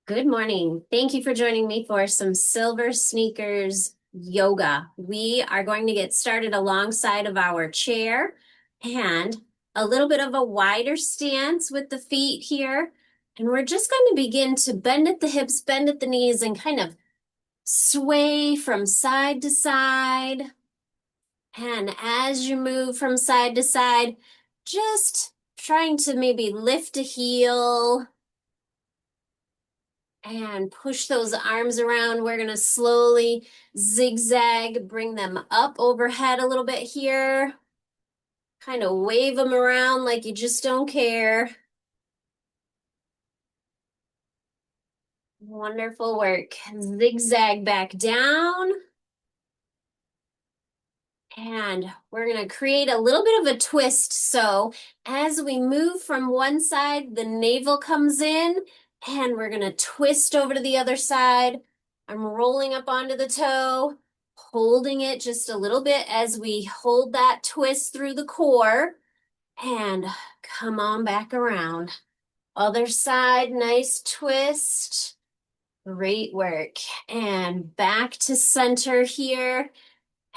Good morning. Thank you for joining me for some Silver Sneakers yoga. We are going to get started alongside of our chair and a little bit of a wider stance with the feet here. And we're just going to begin to bend at the hips, bend at the knees, and kind of sway from side to side. And as you move from side to side, just trying to maybe lift a heel and push those arms around. We're going to slowly zigzag, bring them up overhead a little bit here. Kind of wave them around like you just don't care. Wonderful work. Zigzag back down. And we're going to create a little bit of a twist. So as we move from one side, the navel comes in and we're going to twist over to the other side. I'm rolling up onto the toe, holding it just a little bit as we hold that twist through the core and come on back around. Other side, nice twist. Great work. And back to center here.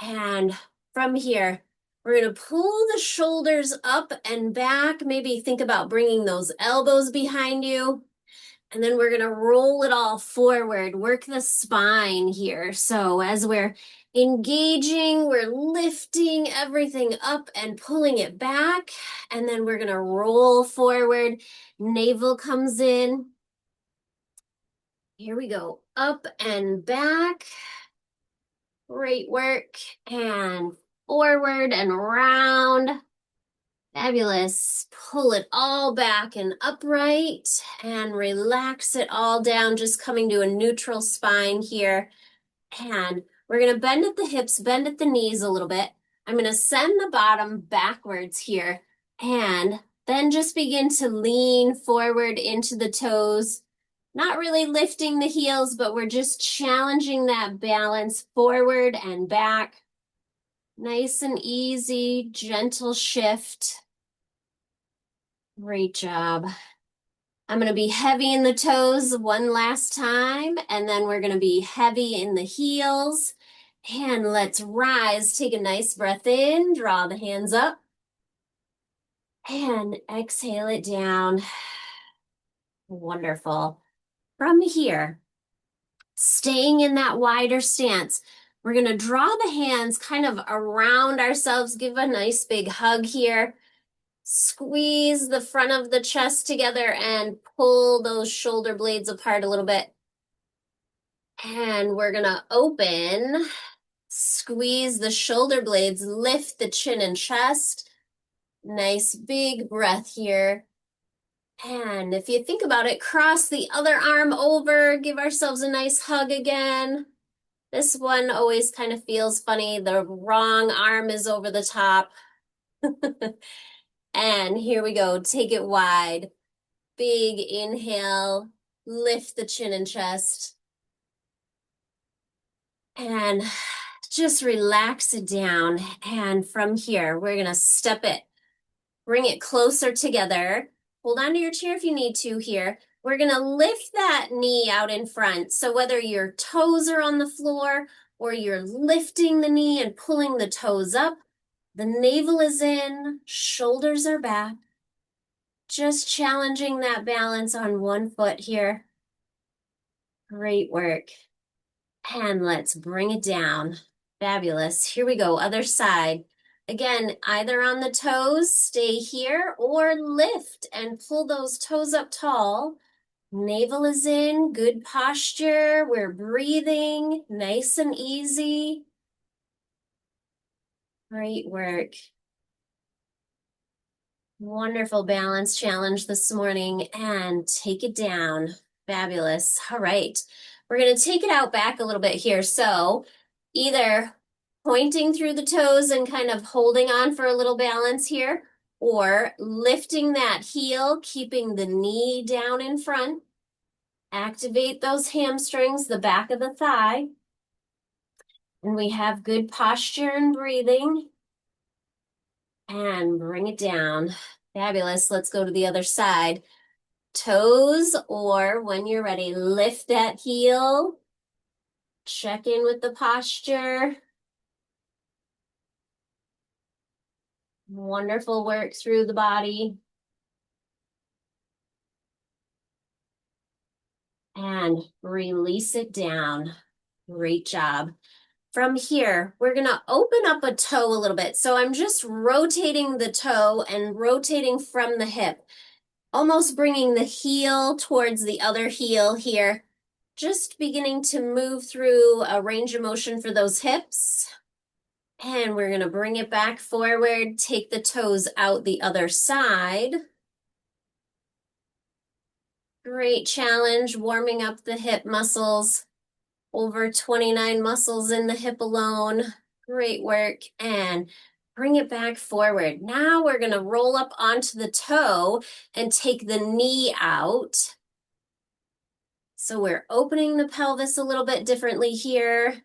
And from here, we're going to pull the shoulders up and back. Maybe think about bringing those elbows behind you. And then we're going to roll it all forward, work the spine here. So as we're engaging, we're lifting everything up and pulling it back. And then we're going to roll forward. Navel comes in. Here we go. Up and back. Great work. And forward and round. Fabulous. Pull it all back and upright and relax it all down, just coming to a neutral spine here. And we're going to bend at the hips, bend at the knees a little bit. I'm going to send the bottom backwards here and then just begin to lean forward into the toes. Not really lifting the heels, but we're just challenging that balance forward and back. Nice and easy, gentle shift. Great job. I'm going to be heavy in the toes one last time, and then we're going to be heavy in the heels. And let's rise. Take a nice breath in, draw the hands up, and exhale it down. Wonderful. From here, staying in that wider stance, we're going to draw the hands kind of around ourselves, give a nice big hug here. Squeeze the front of the chest together and pull those shoulder blades apart a little bit. And we're going to open, squeeze the shoulder blades, lift the chin and chest. Nice big breath here. And if you think about it, cross the other arm over, give ourselves a nice hug again. This one always kind of feels funny. The wrong arm is over the top. And here we go. Take it wide. Big inhale. Lift the chin and chest. And just relax it down. And from here, we're going to step it. Bring it closer together. Hold on to your chair if you need to here. We're going to lift that knee out in front. So whether your toes are on the floor or you're lifting the knee and pulling the toes up, the navel is in, shoulders are back. Just challenging that balance on one foot here. Great work. And let's bring it down. Fabulous. Here we go. Other side. Again, either on the toes, stay here, or lift and pull those toes up tall. Navel is in, good posture. We're breathing, nice and easy. Great work. Wonderful balance challenge this morning, and take it down. Fabulous. All right. We're going to take it out back a little bit here. So either pointing through the toes and kind of holding on for a little balance here, or lifting that heel, keeping the knee down in front. Activate those hamstrings, the back of the thigh. And we have good posture and breathing. And bring it down. Fabulous. Let's go to the other side. toes, or when you're ready, lift that heel. Check in with the posture. Wonderful work through the body. And release it down. Great job. From here, we're going to open up a toe a little bit. So I'm just rotating the toe and rotating from the hip, almost bringing the heel towards the other heel here. Just beginning to move through a range of motion for those hips. And we're going to bring it back forward, take the toes out the other side. Great challenge, warming up the hip muscles. Over 29 muscles in the hip alone. Great work. And bring it back forward. Now we're going to roll up onto the toe and take the knee out. So we're opening the pelvis a little bit differently here.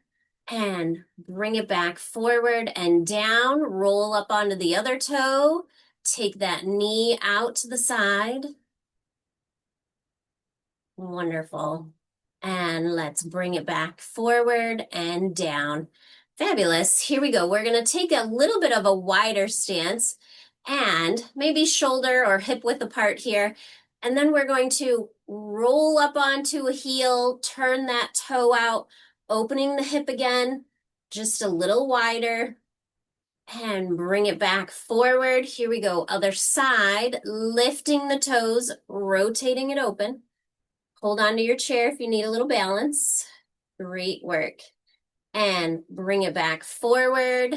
And bring it back forward and down. Roll up onto the other toe. Take that knee out to the side. Wonderful. And let's bring it back forward and down. Fabulous. Here we go. We're going to take a little bit of a wider stance and maybe shoulder or hip width apart here. And then we're going to roll up onto a heel, turn that toe out, opening the hip again, just a little wider, and bring it back forward. Here we go. Other side, lifting the toes, rotating it open. Hold on to your chair if you need a little balance. Great work. And bring it back forward.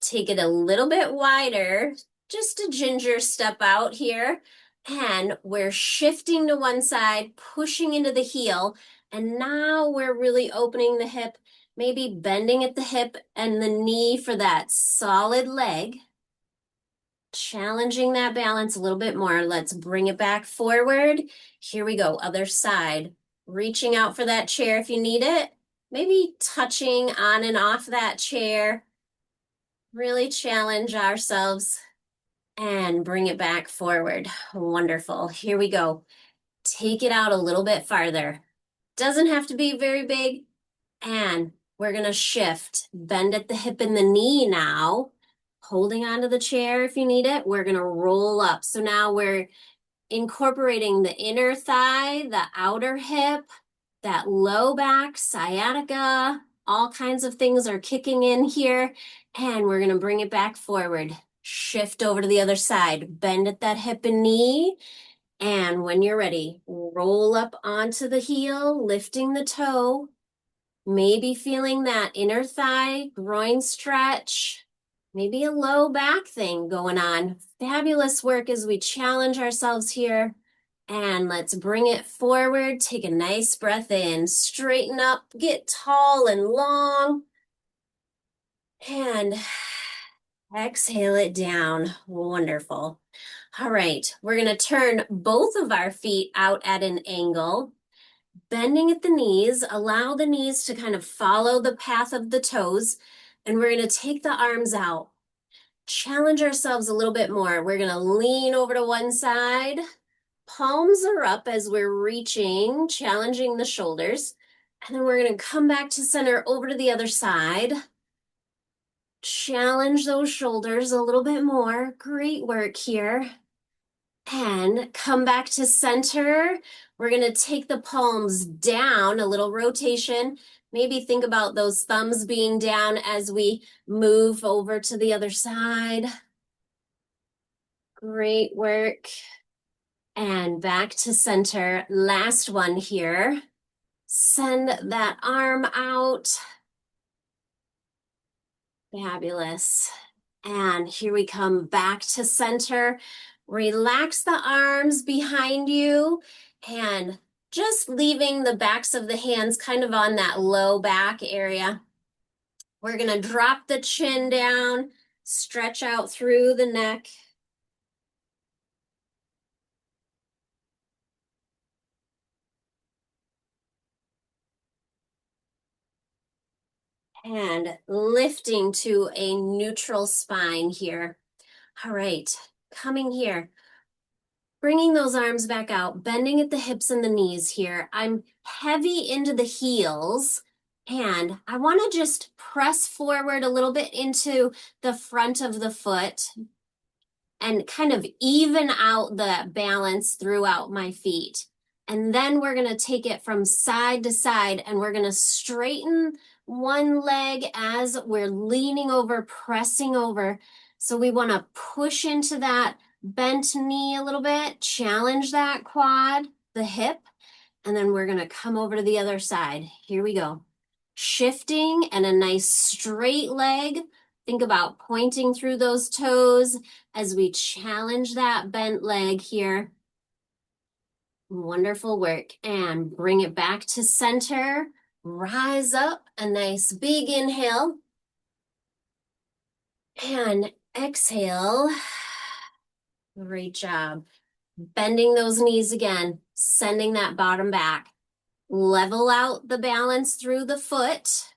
Take it a little bit wider, just a ginger step out here. And we're shifting to one side, pushing into the heel. And now we're really opening the hip, maybe bending at the hip and the knee for that solid leg. Challenging that balance a little bit more. Let's bring it back forward. Here we go, other side. Reaching out for that chair if you need it. Maybe touching on and off that chair. Really challenge ourselves and bring it back forward. Wonderful. Here we go. Take it out a little bit farther. Doesn't have to be very big. And we're going to shift. Bend at the hip and the knee now. Holding onto the chair if you need it. We're going to roll up. So now we're incorporating the inner thigh, the outer hip, that low back, sciatica, all kinds of things are kicking in here. And we're going to bring it back forward. Shift over to the other side. Bend at that hip and knee. And when you're ready, roll up onto the heel, lifting the toe. Maybe feeling that inner thigh, groin stretch. Maybe a low back thing going on. Fabulous work as we challenge ourselves here. And let's bring it forward. Take a nice breath in. Straighten up. Get tall and long. And exhale it down. Wonderful. All right. We're going to turn both of our feet out at an angle. Bending at the knees. Allow the knees to kind of follow the path of the toes. And we're going to take the arms out. Challenge ourselves a little bit more. We're going to lean over to one side. Palms are up as we're reaching, challenging the shoulders. And then we're going to come back to center over to the other side. Challenge those shoulders a little bit more. Great work here. And come back to center. We're going to take the palms down, a little rotation. Maybe think about those thumbs being down as we move over to the other side. Great work. And back to center. Last one here. Send that arm out. Fabulous. And here we come back to center. Relax the arms behind you and just leaving the backs of the hands kind of on that low back area. We're going to drop the chin down, stretch out through the neck. And lifting to a neutral spine here. All right, coming here. bringing those arms back out, bending at the hips and the knees here. I'm heavy into the heels, and I want to just press forward a little bit into the front of the foot and kind of even out the balance throughout my feet. And then we're going to take it from side to side, and we're going to straighten one leg as we're leaning over, pressing over. So we want to push into that bent knee a little bit, challenge that quad, the hip, and then we're going to come over to the other side. Here we go. Shifting and a nice straight leg. Think about pointing through those toes as we challenge that bent leg here. Wonderful work. And bring it back to center. Rise up, a nice big inhale. And exhale. Great job. Bending those knees again, sending that bottom back. Level out the balance through the foot.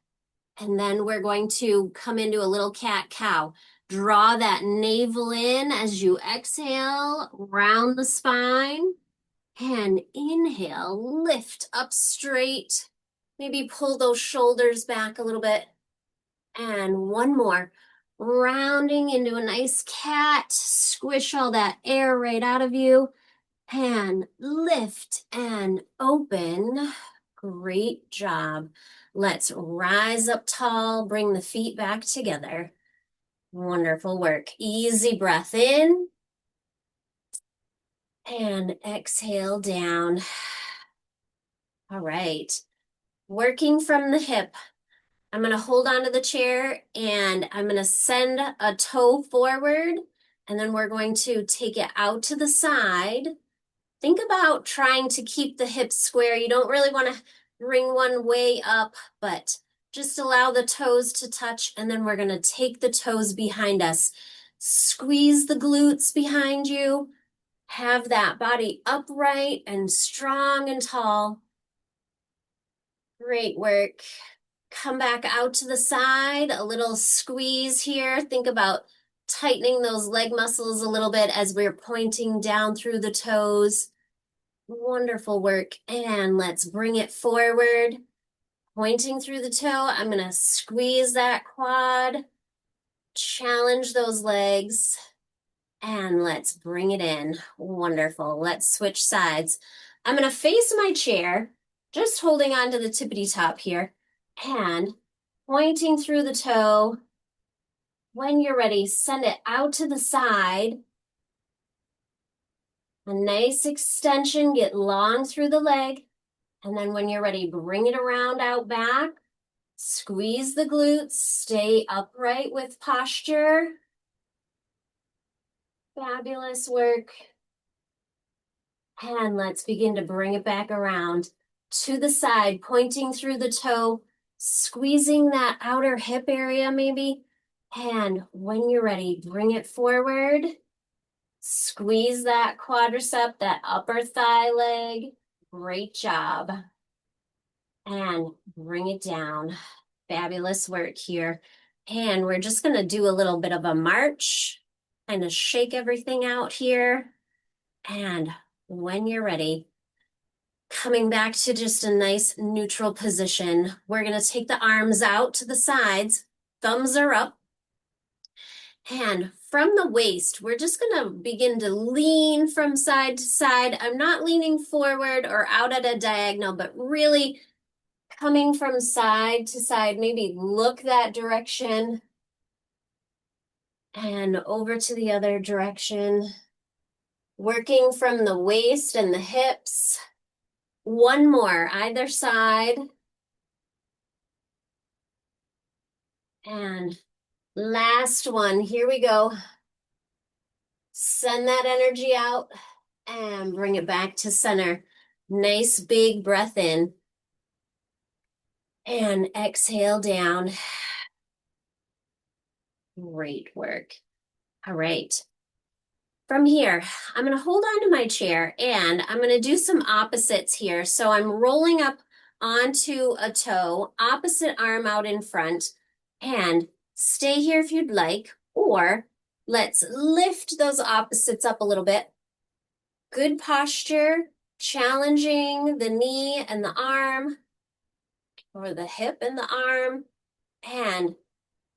And then we're going to come into a little cat-cow. Draw that navel in as you exhale, round the spine. And inhale, lift up straight. Maybe pull those shoulders back a little bit. And one more. Rounding into a nice cat. Squish all that air right out of you. And lift and open. Great job. Let's rise up tall, bring the feet back together. Wonderful work. Easy breath in and exhale down. All right. Working from the hip. I'm going to hold onto the chair and I'm going to send a toe forward, and then we're going to take it out to the side. Think about trying to keep the hips square. You don't really want to bring one way up, but just allow the toes to touch, and then we're going to take the toes behind us. Squeeze the glutes behind you. Have that body upright and strong and tall. Great work. Come back out to the side, a little squeeze here. Think about tightening those leg muscles a little bit as we're pointing down through the toes. Wonderful work. And let's bring it forward. Pointing through the toe, I'm going to squeeze that quad, challenge those legs, and let's bring it in. Wonderful. Let's switch sides. I'm going to face my chair, just holding on to the tippity top here, and pointing through the toe. When you're ready, send it out to the side. A nice extension, get long through the leg. And then when you're ready, bring it around out back. Squeeze the glutes, stay upright with posture. Fabulous work. And let's begin to bring it back around to the side, pointing through the toe, squeezing that outer hip area maybe. And when you're ready, bring it forward. Squeeze that quadricep, that upper thigh leg. Great job. And bring it down. Fabulous work here. And we're just going to do a little bit of a march, kind of shake everything out here. And when you're ready, coming back to just a nice neutral position, we're going to take the arms out to the sides. Thumbs are up. And from the waist, we're just going to begin to lean from side to side. I'm not leaning forward or out at a diagonal, but really coming from side to side. Maybe look that direction and over to the other direction. Working from the waist and the hips. One more, either side. And last one, here we go. Send that energy out and bring it back to center. Nice big breath in. And exhale down. Great work. All right. From here, I'm going to hold on to my chair and I'm going to do some opposites here. So I'm rolling up onto a toe, opposite arm out in front, and stay here if you'd like, or let's lift those opposites up a little bit Good posture, challenging the knee and the arm, or the hip and the arm, and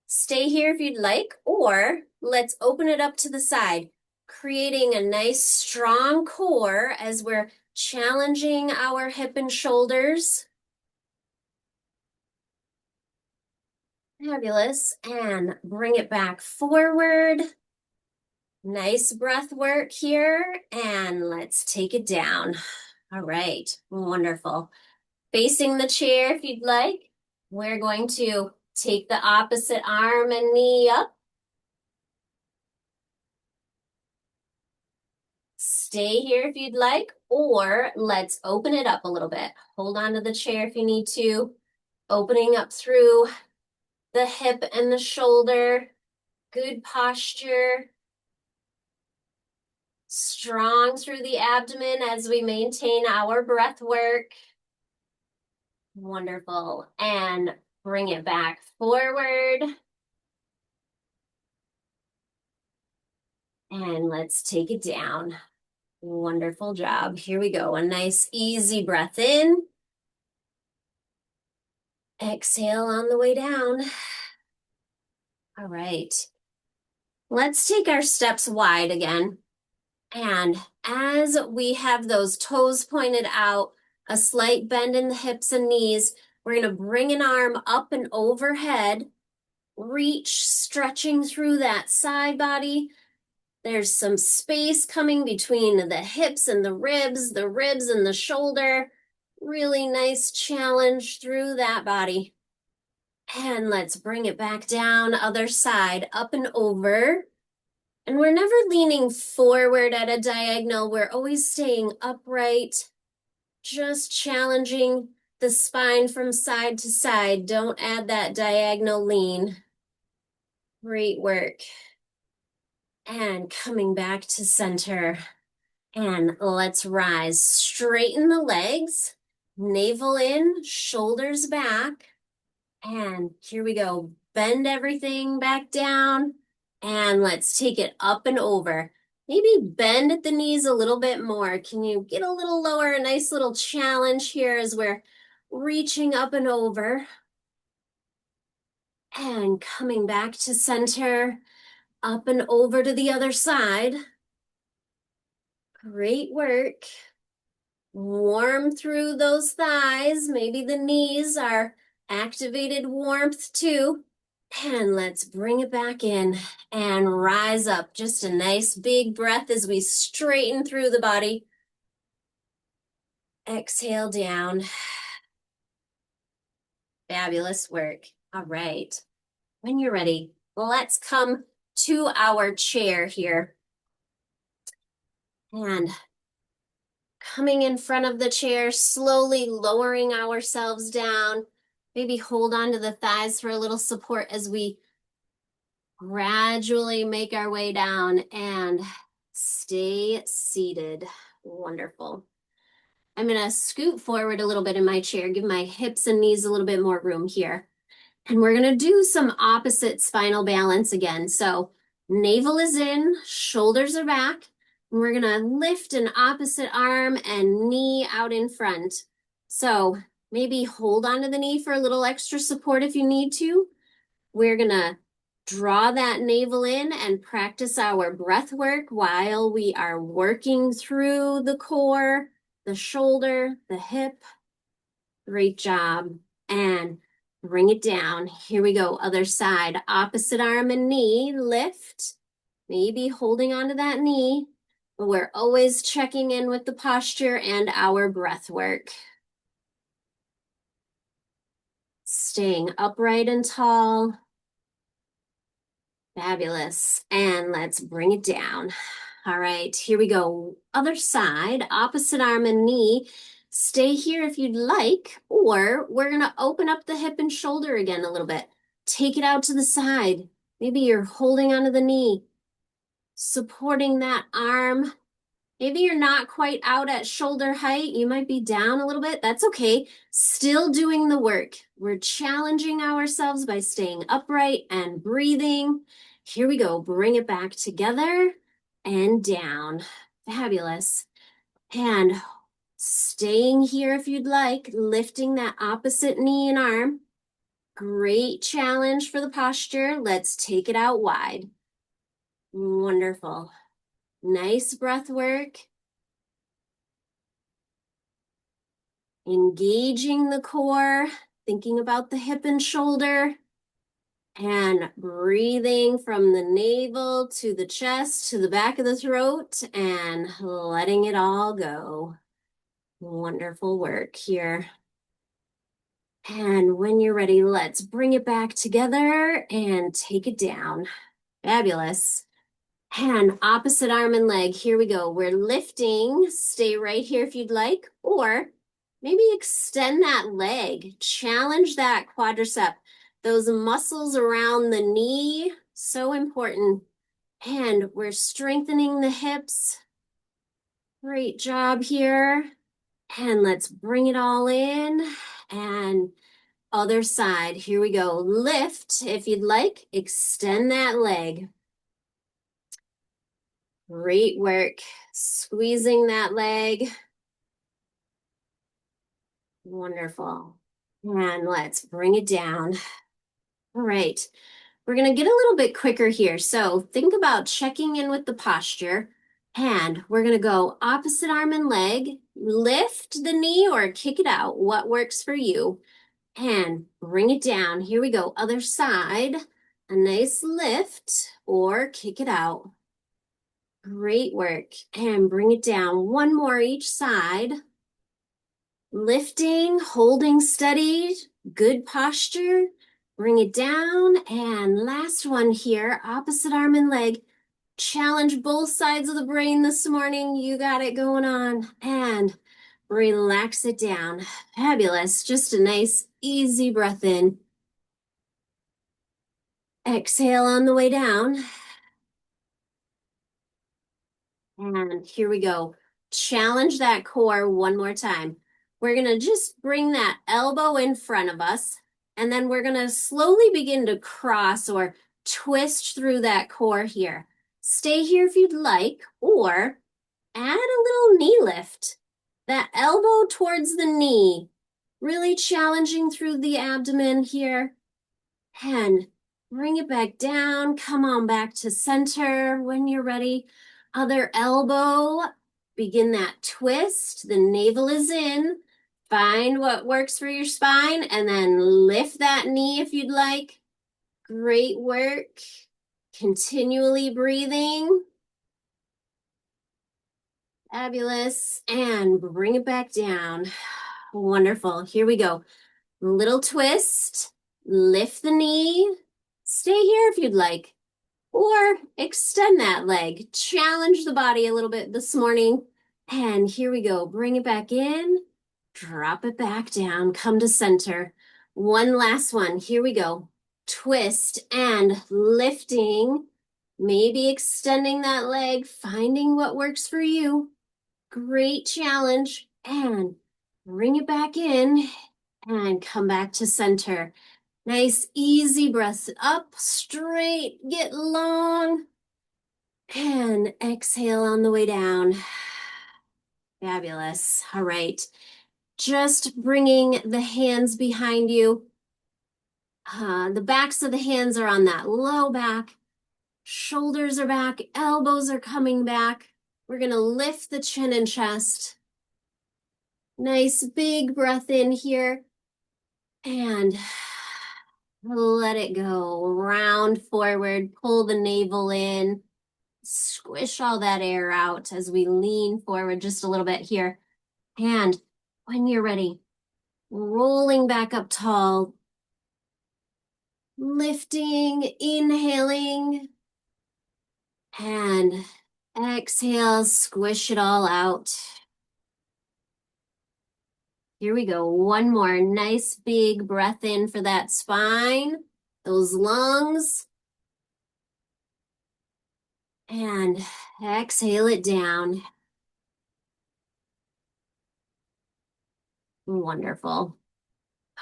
stay here if you'd like, or let's open it up to the side, creating a nice strong core as we're challenging our hip and shoulders. Fabulous. And bring it back forward. Nice breath work here. And let's take it down. All right. Wonderful. Facing the chair if you'd like. We're going to take the opposite arm and knee up. Stay here if you'd like, or let's open it up a little bit. Hold on to the chair if you need to. Opening up through the hip and the shoulder. Good posture. Strong through the abdomen as we maintain our breath work. Wonderful. And bring it back forward. And let's take it down. Wonderful job. Here we go. A nice easy breath in. Exhale on the way down. All right. Let's take our steps wide again. And as we have those toes pointed out, a slight bend in the hips and knees, we're going to bring an arm up and overhead, reach, stretching through that side body. There's some space coming between the hips and the ribs and the shoulder. Really nice challenge through that body. And let's bring it back down, other side, up and over. And we're never leaning forward at a diagonal. We're always staying upright, just challenging the spine from side to side. Don't add that diagonal lean. Great work. And coming back to center. And let's rise. Straighten the legs, navel in, shoulders back. And here we go. Bend everything back down. And let's take it up and over. Maybe bend at the knees a little bit more. Can you get a little lower? A nice little challenge here as we're reaching up and over. And coming back to center, up and over to the other side. Great work. Warm through those thighs. Maybe the knees are activated warmth too. And let's bring it back in and rise up. Just a nice big breath as we straighten through the body. Exhale down. Fabulous work. All right. When you're ready, let's come to our chair here. And coming in front of the chair, slowly lowering ourselves down. Maybe hold on to the thighs for a little support as we gradually make our way down and stay seated. Wonderful. I'm going to scoot forward a little bit in my chair, give my hips and knees a little bit more room here. And we're going to do some opposite spinal balance again. So navel is in, shoulders are back. And we're going to lift an opposite arm and knee out in front. So maybe hold onto the knee for a little extra support if you need to. We're going to draw that navel in and practice our breath work while we are working through the core, the shoulder, the hip. Great job. And bring it down. Here we go. Other side. Opposite arm and knee. Lift. Maybe holding onto that knee. But we're always checking in with the posture and our breath work. Staying upright and tall. Fabulous. And let's bring it down. All right, here we go. Other side, opposite arm and knee. Stay here if you'd like, or we're going to open up the hip and shoulder again a little bit. Take it out to the side. Maybe you're holding onto the knee, supporting that arm. Maybe you're not quite out at shoulder height. You might be down a little bit. That's okay. Still doing the work. We're challenging ourselves by staying upright and breathing. Here we go. Bring it back together and down. Fabulous. And staying here if you'd like, lifting that opposite knee and arm. Great challenge for the posture. Let's take it out wide. Wonderful. Nice breath work. Engaging the core, thinking about the hip and shoulder, and breathing from the navel to the chest to the back of the throat and letting it all go. Wonderful work here. And when you're ready, let's bring it back together and take it down. Fabulous. And opposite arm and leg. Here we go. We're lifting. Stay right here if you'd like, or maybe extend that leg. Challenge that quadricep. Those muscles around the knee, so important. And we're strengthening the hips. Great job here. And let's bring it all in. And other side. Here we go. Lift if you'd like. Extend that leg. Great work. Squeezing that leg. Wonderful. And let's bring it down. All right. We're going to get a little bit quicker here. So think about checking in with the posture. And we're going to go opposite arm and leg. Lift the knee or kick it out. What works for you? And bring it down. Here we go. Other side. A nice lift or kick it out. Great work. And bring it down. One more each side. Lifting, holding steady, good posture. Bring it down. And last one here, opposite arm and leg. Challenge both sides of the brain this morning. You got it going on. And relax it down. Fabulous. Just a nice, easy breath in. Exhale on the way down. And here we go. Challenge that core one more time. We're going to just bring that elbow in front of us, and then we're going to slowly begin to cross or twist through that core here. Stay here if you'd like, or add a little knee lift. That elbow towards the knee, really challenging through the abdomen here. And bring it back down. Come on back to center when you're ready. Other elbow, begin that twist. The navel is in. Find what works for your spine and then lift that knee if you'd like. Great work. Continually breathing. Fabulous. And bring it back down. Wonderful. Here we go. Little twist. Lift the knee. Stay here if you'd like. Or extend that leg. Challenge the body a little bit this morning. And here we go. Bring it back in. Drop it back down. Come to center. One last one. Here we go. Twist and lifting. Maybe extending that leg. Finding what works for you. Great challenge. And bring it back in. And come back to center. Nice, easy breaths up, straight, get long, and exhale on the way down. Fabulous. All right. Just bringing the hands behind you. The backs of the hands are on that low back. Shoulders are back. Elbows are coming back. We're going to lift the chin and chest. Nice, big breath in here. And let it go. Round forward, pull the navel in, squish all that air out as we lean forward just a little bit here. And when you're ready, rolling back up tall, lifting, inhaling, and exhale, squish it all out. Here we go. One more nice big breath in for that spine, those lungs. And exhale it down. Wonderful.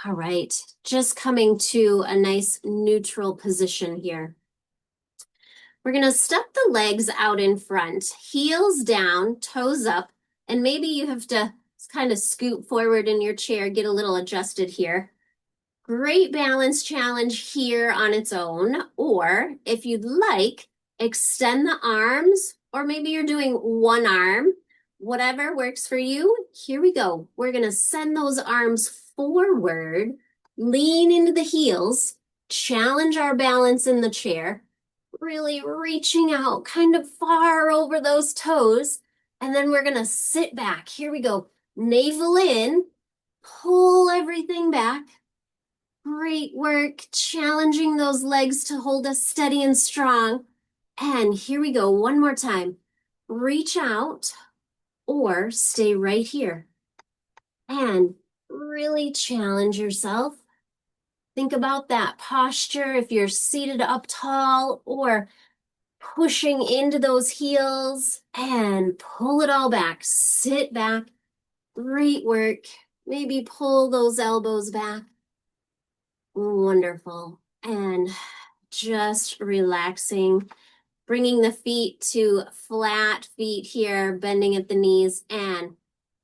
All right, just coming to a nice neutral position here. We're going to step the legs out in front, heels down, toes up, And maybe you have to kind of scoot forward in your chair, get a little adjusted here. Great balance challenge here on its own. Or if you'd like, extend the arms, or maybe you're doing one arm, whatever works for you. Here we go. We're going to send those arms forward, lean into the heels, challenge our balance in the chair, really reaching out kind of far over those toes. And then we're going to sit back. Here we go. Navel in, pull everything back. Great work challenging those legs to hold us steady and strong. And here we go, one more time. Reach out or stay right here. And really challenge yourself. Think about that posture if you're seated up tall or pushing into those heels and pull it all back. Sit back. Great work. Maybe pull those elbows back. Wonderful. And just relaxing, bringing the feet to flat feet here, bending at the knees, and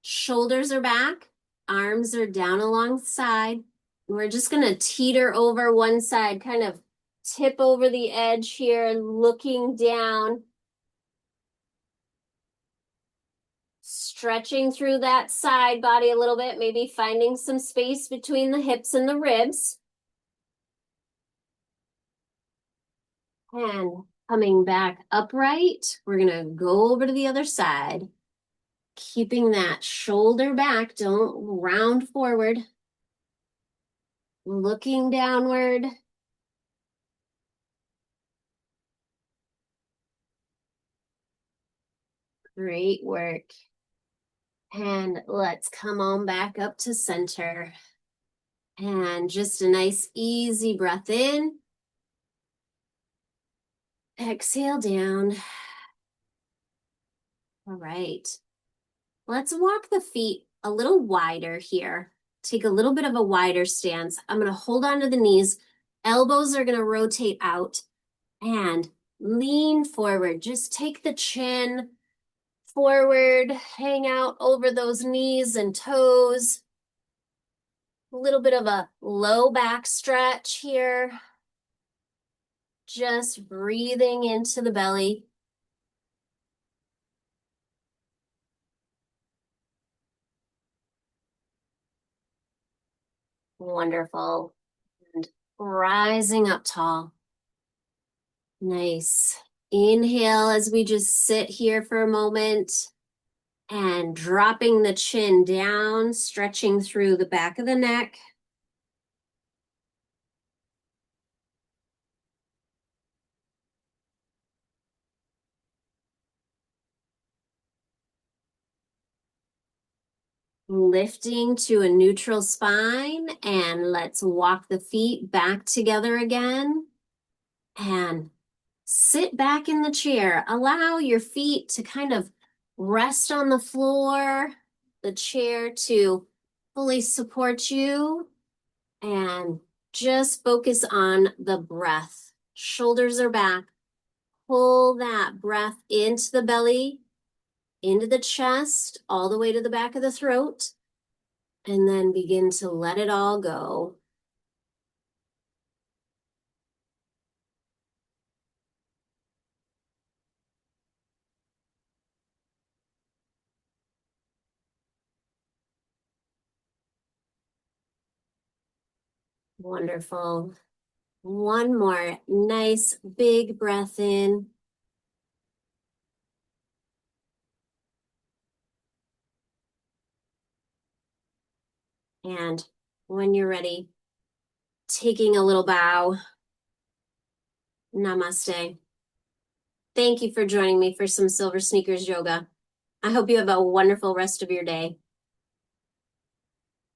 shoulders are back, arms are down alongside. We're just going to teeter over one side, kind of tip over the edge here, looking down, stretching through that side body a little bit, maybe finding some space between the hips and the ribs. And coming back upright, we're going to go over to the other side. Keeping that shoulder back, don't round forward. Looking downward. Great work. And let's come on back up to center. And just a nice easy breath in. Exhale down. All right. Let's walk the feet a little wider here. Take a little bit of a wider stance. I'm going to hold on to the knees. Elbows are going to rotate out and lean forward. Just take the chin forward, hang out over those knees and toes. A little bit of a low back stretch here. Just breathing into the belly. Wonderful. And rising up tall. Nice. Inhale as we just sit here for a moment and dropping the chin down, stretching through the back of the neck. Lifting to a neutral spine, and let's walk the feet back together again. And sit back in the chair. Allow your feet to kind of rest on the floor, the chair to fully support you, and just focus on the breath. Shoulders are back. Pull that breath into the belly, into the chest, all the way to the back of the throat, and then begin to let it all go. Wonderful. One more nice big breath in. And when you're ready, taking a little bow. Namaste. Thank you for joining me for some Silver Sneakers yoga. I hope you have a wonderful rest of your day.